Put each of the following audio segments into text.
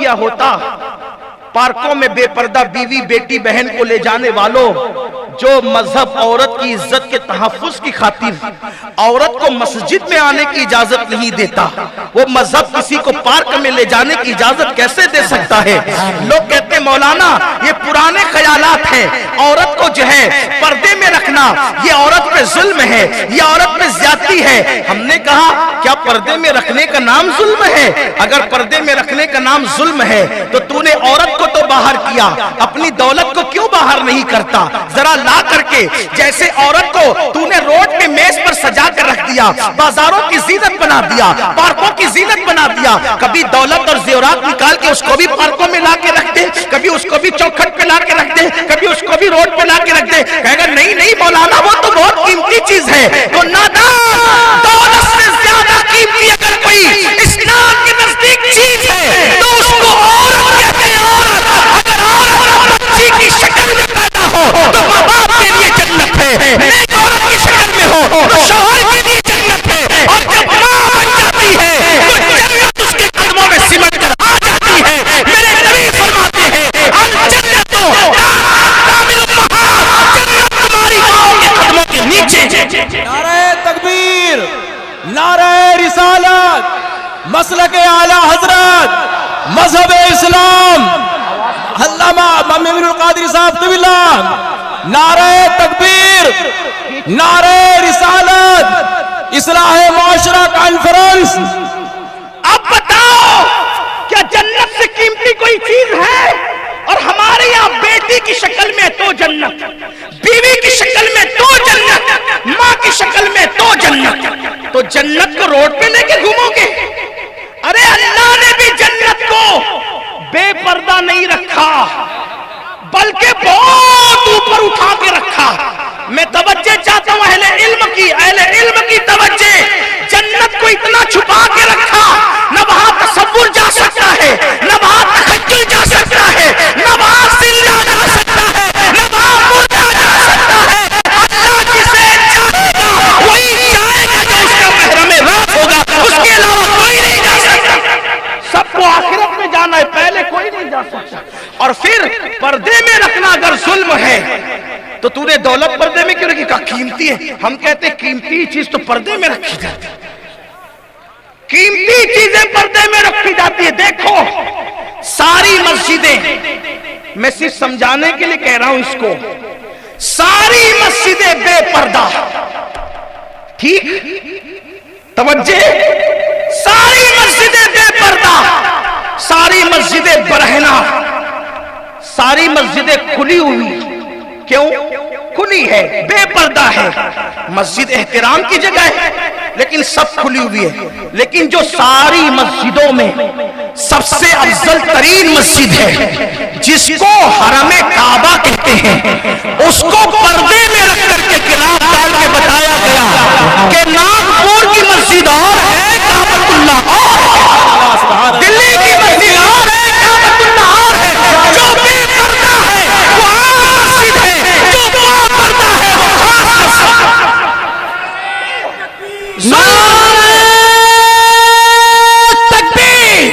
किया होता, पार्कों में बेपर्दा बीवी बेटी बहन को ले जाने वालों, जो मजहब औरत की इज्जत के तहफ्फुज की खातिर औरत को मस्जिद में आने की इजाजत नहीं देता, वो मजहब किसी को पार्क में ले जाने की इजाजत कैसे दे सकता है? लोग कहते मौलाना ये पुराने ख्यालात हैं, औरत को जो है पर्दे में रखना ये औरत पे जुल्म है, ये औरत पे ज्यादती है। हमने कहा क्या पर्दे में रखने का नाम जुल्म है? अगर पर्दे में रखने का नाम जुल्म है तो तूने औरत को तो बाहर किया, अपनी दौलत को क्यों बाहर नहीं करता? जरा ला करके, जैसे औरत को तूने रोड पे मेज पर सजा कर रख दिया, बाजारों की जीनत बना दिया, पार्कों की जीनत बना दिया, कभी दौलत और जेवरात निकाल के उसको भी पार्कों में ला के रख दे, कभी उसको भी चौखट पे ला के रख दे, कभी उसको भी रोड पे ला के रख दे। कहेगा नहीं नहीं मौलाना वो तो बहुत कीमती चीज है। तो नादान, दौलत से ज्यादा कीमती अगर कोई इस्लाम के नजदीक चीज है तो उसको औरत कहते हैं। अगर औरत बच्ची की शक्ल में पैदा हो तो माँ बाप के लिए जन्नत है, नेक औरत की शक्ल में हो तो शौहर के लिए जन्नत है, और जब माँ बन जाती है तो जन्नत उसके कदमों में सिमट कर आ जाती है। मेरे नबी फरमाते हैं अल जन्नतो तामिल उम्महात, जन्नत तुम्हारी माँ के कदमों के नीचे। नारे तकबीर, नारे रिसालत, मसलक आला हजरत, मजहब इस्लाम, अल्लामा ममीनुल कादरी साहब तबिल्ला, नारे तकबीर, नारे रिसालत, इस्लाह माशरा कॉन्फ्रेंस। अब बताओ क्या जन्नत से कीमती कोई चीज है? और हमारे यहाँ बेटी की शक्ल में तो जन्नत, बीवी की शक्ल में तो जन्नत, माँ की शक्ल में तो जन्नत। तो जन्नत को रोड पे लेके घूमोगे? अरे अल्लाह ने भी जन्नत को बेपर्दा नहीं रखा, बल्कि बहुत ऊपर उठा के रखा। मैं तवज्जो चाहता हूं अहले इल्म की तवज्जो। जन्नत को इतना छुपा के रखा, न वहां तसव्वुर जा सकता है, न वहां तखय्युल जा सकता है, न वहां जिंदा जा सकता है, न वहां मुर्दा जा सकता है। अल्लाह जिसे चाहेगा वही जाएगा जो उसका महरम राज होगा, उसके अलावा कोई नहीं जा सकता। सबको आखिरत में जाना है, पहले कोई नहीं जा सकता। और फिर पर्दे में रखना अगर जुल्म है तो तूने दौलत पर्दे में क्यों रखी? कहा कीमती है। हम कहते कीमती चीज तो पर्दे में रखी जाती है, कीमती चीजें पर्दे में रखी जाती है। देखो सारी मस्जिदें, मैं सिर्फ समझाने के लिए कह रहा हूं इसको, सारी मस्जिदें बेपर्दा, ठीक तवज्जो, सारी मस्जिदें बेपर्दा, सारी मस्जिदें बरहना, सारी मस्जिदें खुली हुई। क्यों खुली है? बेपर्दा है। मस्जिद एहतराम की जगह है लेकिन सब खुली हुई है। लेकिन जो सारी मस्जिदों में सबसे अफजल तरीन मस्जिद है, जिसको हरमे काबा कहते हैं, उसको पर्दे में रख करके गिलाफ डाल के बताया गया कि नागपुर की मस्जिद और है, काबतुल्लाह और, दिल्ली की मस्जिद और है, काबतुल्लाह और है। जो बेपर्दा है वो आम मस्जिद है, जो बेपर्दा है वो खास मस्जिद है। नारे तकबीर,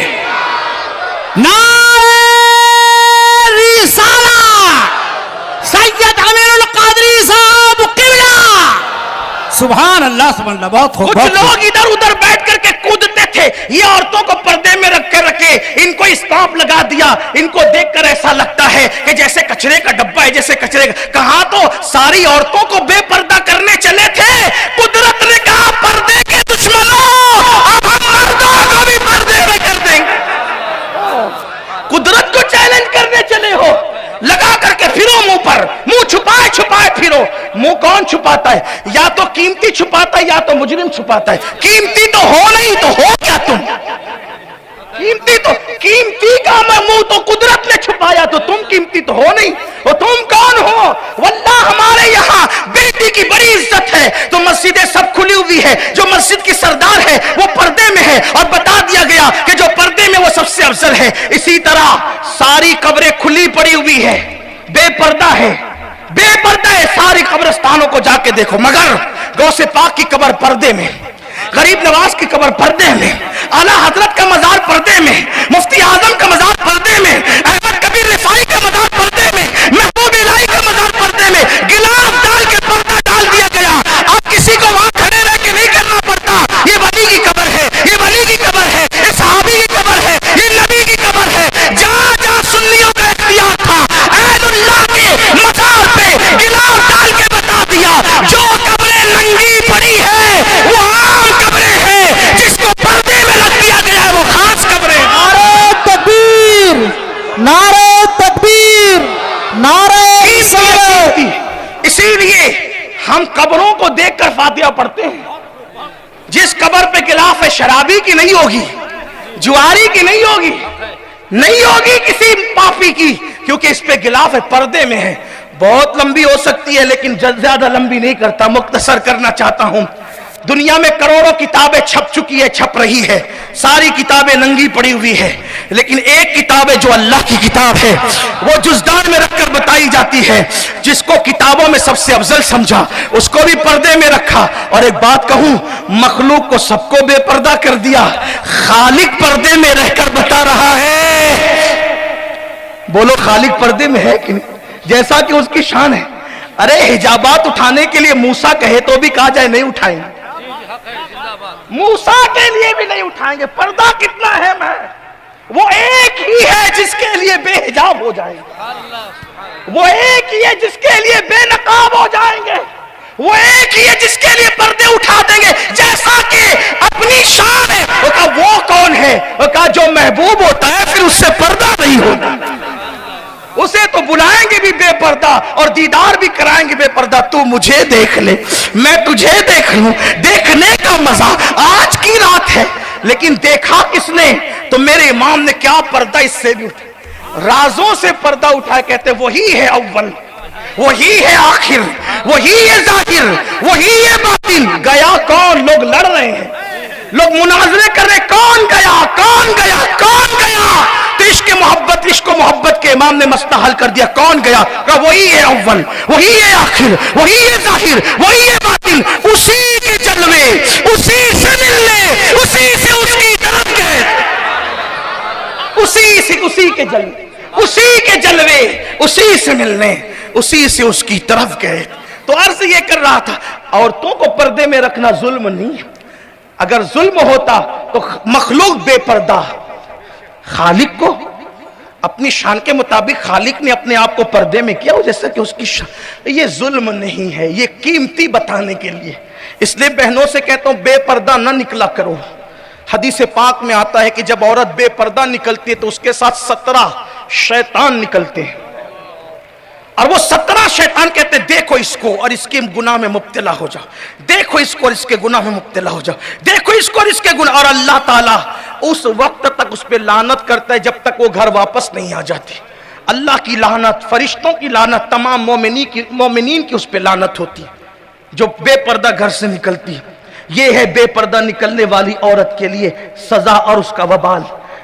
नारे रिसाला, सैयद अमीरुल कादरी साहब क़िबला। सुभान अल्लाह, सुभान अल्लाह। बहुत खूब। कुछ लोग इधर उधर बैठ करके कूदते थे, ये औरतों को पर्दे में रख के रखे, इनको स्टॉप लगा दिया। इनको देखकर ऐसा लगता है कि जैसे कचरे का डब्बा है, जैसे कचरे का। कहां तो सारी औरतों को बेपर्दा करने चले थे। कुदरत ने कहा पर्दे के दुश्मनों, अब हम मर्दों को भी पर्दे में कर देंगे। कुदरत को चैलेंज करने चले हो, लगा करके फिरो मुंह पर, मुंह छुपाए छुपाए फिरो। मुंह कौन छुपाता है? या तो कीमती छुपाता है या तो मुजरिम छुपाता है। कीमती तो हो नहीं तो हो क्या तुम? कीमती का मुंह तो कुदरत ने छुपाया, तो तुम कीमती तो हो नहीं। और तुम कौन हो? वल्लाह हमारे यहाँ बेटी की बड़ी इज्जत है, तो मस्जिदें सब खुली हुई है। जो मस्जिद की सरदार है वो पर्दे में है, और बता दिया गया कि जो पर्दे में वो सबसे अफजल है। इसी तरह सारी कब्रें खुली पड़ी हुई है, बेपर्दा है, बेपर्दा है। सारी कब्रिस्तानों को जाके देखो, मगर गौसे पाक की कब्र पर्दे में, गरीब नवाज की कब्र पर्दे में, आला हजरत का मजार पर्दे में, मुफ्ती आजम का मजार ہم قبروں کو دیکھ کر فاتحہ پڑھتے ہیں. جس قبر پہ غلاف ہے شرابی کی نہیں ہوگی, جواری کی نہیں ہوگی, نہیں ہوگی کسی پاپی کی, کیونکہ اس پہ غلاف ہے, پردے میں ہے. بہت لمبی ہو سکتی ہے لیکن زیادہ لمبی نہیں کرتا, مختصر کرنا چاہتا ہوں. دنیا میں کروڑوں کتابیں چھپ چکی ہے, چھپ رہی ہے, ساری کتابیں ننگی پڑی ہوئی ہے, لیکن ایک کتاب ہے جو اللہ کی کتاب ہے, وہ جزدان میں رکھ کر بتائی جاتی ہے. جس کو کتابوں میں سب سے افضل سمجھا اس کو بھی پردے میں رکھا. اور ایک بات کہوں, مخلوق کو سب کو بے پردہ کر دیا, خالق پردے میں رہ کر بتا رہا ہے. بولو خالق پردے میں ہے کہ نہیں, جیسا کہ اس کی شان ہے. ارے حجابات اٹھانے کے لیے موسیٰ کہے تو بھی کہا جائے نہیں اٹھائیں گے, موسیٰ کے لیے بھی نہیں اٹھائیں گے. پردہ کتنا اہم ہے. وہ ایک ہی ہے جس کے لیے بے حجاب ہو جائیں گے, وہ ایک ہی ہے جس کے لیے بے نقاب ہو جائیں گے, وہ ایک ہی ہے جس کے لیے پردے اٹھا دیں گے. جیسا کہ اپنی شان ہے, وہ کہا وہ کون ہے, وہ کہا جو محبوب ہوتا ہے پھر اس سے پردہ نہیں ہوتا, اسے تو بلائیں گے بھی بے پردہ اور دیدار بھی کرائیں گے بے پردہ. تو مجھے دیکھ لے, میں تجھے دیکھ لوں, دیکھنے کا مزہ آج کی رات ہے. لیکن دیکھا کس نے, تو میرے امام نے کیا پردہ اس سے بھی اٹھا, رازوں سے پردہ اٹھا. کہتے وہی ہے اول, وہی ہے آخر, وہی ہے ظاہر, وہی ہے باطن. گیا کون؟ لوگ لڑ رہے ہیں, لوگ مناظرے کر رہے, کون گیا, کون گیا, کون گیا. تو عشق و محبت کے امام نے مسئلہ حل کر دیا. کون گیا؟ کہ وہی ہے اول, وہی ہے آخر, وہی ہے ظاہر, وہی ہے باطن. اسی کے جلوے, اسی سے ملنے, اسی سے اس کی طرف گئے, اسی کے جلوے, اسی کے جلوے, اسی سے ملنے, اسی سے اس کی طرف گئے. تو عرض یہ کر رہا تھا, عورتوں کو پردے میں رکھنا ظلم نہیں ہے. اگر ظلم ہوتا تو مخلوق بے پردہ, خالق کو اپنی شان کے مطابق خالق نے اپنے آپ کو پردے میں کیا, جیسا کہ اس کی شان. یہ ظلم نہیں ہے, یہ قیمتی بتانے کے لیے. اس لیے بہنوں سے کہتا ہوں بے پردہ نہ نکلا کرو. حدیث پاک میں آتا ہے کہ جب عورت بے پردہ نکلتی ہے تو اس کے ساتھ 17 شیطان نکلتے ہیں, اور وہ 17 شیطان کہتے ہیں دیکھو اس کو اور اس کے گناہ میں مبتلا ہو جاؤ, دیکھو اس کو اور اس کے گناہ میں مبتلا ہو جاؤ, دیکھو اس کو اور اس کے گناہ. اور اللہ تعالیٰ اس وقت تک اس پہ لعنت کرتا ہے جب تک وہ گھر واپس نہیں آ جاتی. اللہ کی لعنت, فرشتوں کی لعنت, تمام مومنین کی اس پہ لعنت ہوتی ہے جو بے پردہ گھر سے نکلتی ہے. یہ ہے بے پردہ نکلنے والی عورت کے لیے سزا اور اس کا وبال.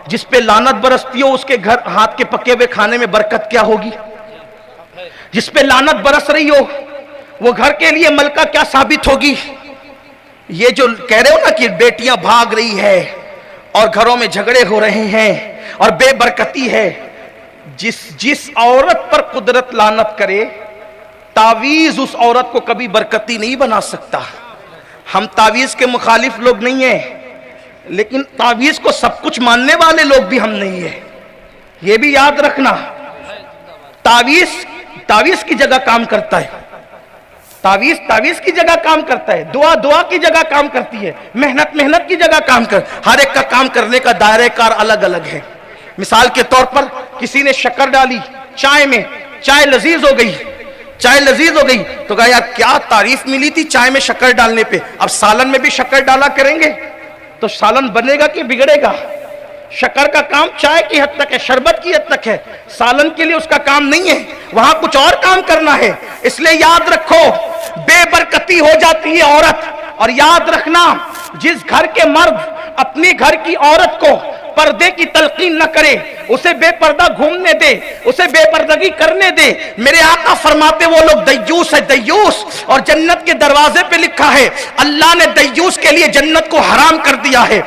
جس پہ لعنت برستی ہو اس کے گھر ہاتھ کے پکے ہوئے کھانے میں برکت کیا ہوگی, جس پہ لعنت برس رہی ہو وہ گھر کے لیے ملکہ کیا ثابت ہوگی. یہ جو کہہ رہے ہو نا کہ بیٹیاں بھاگ رہی ہے اور گھروں میں جھگڑے ہو رہے ہیں اور بے برکتی ہے, جس عورت پر قدرت لعنت کرے تعویذ اس عورت کو کبھی برکتی نہیں بنا سکتا. ہم تعویذ کے مخالف لوگ نہیں ہیں, لیکن تعویذ کو سب کچھ ماننے والے لوگ بھی ہم نہیں ہیں, یہ بھی یاد رکھنا. تعویذ کی جگہ کام کرتا ہے, تعویذ کی جگہ کام کرتا ہے, دعا کی جگہ کام کرتی ہے, محنت کی جگہ کام کر. ہر ایک کا کام کرنے کا دائرہ کار الگ الگ ہے. مثال کے طور پر کسی نے شکر ڈالی چائے میں, چائے لذیذ ہو گئی, تو کہا یار کیا تعریف ملی تھی چائے میں شکر ڈالنے پہ, اب سالن میں بھی شکر ڈالا کریں گے تو سالن بنے گا کہ بگڑے گا. شکر کا کام چائے کی حد تک ہے, شربت کی حد تک ہے, سالن کے لیے اس کا کام نہیں ہے, وہاں کچھ اور کام کرنا ہے. اس لیے یاد رکھو بے برکتی ہو جاتی ہے عورت. اور یاد رکھنا جس گھر کے مرد اپنی گھر کی عورت کو پردے کی تلقین نہ کرے, اسے بے پردہ گھومنے دے, اسے بے پردگی کرنے دے, میرے آقا فرماتے وہ لوگ دیوس ہے, دیوس. اور جنت کے دروازے پہ لکھا ہے اللہ نے دیوس کے لیے جنت کو حرام کر دیا ہے.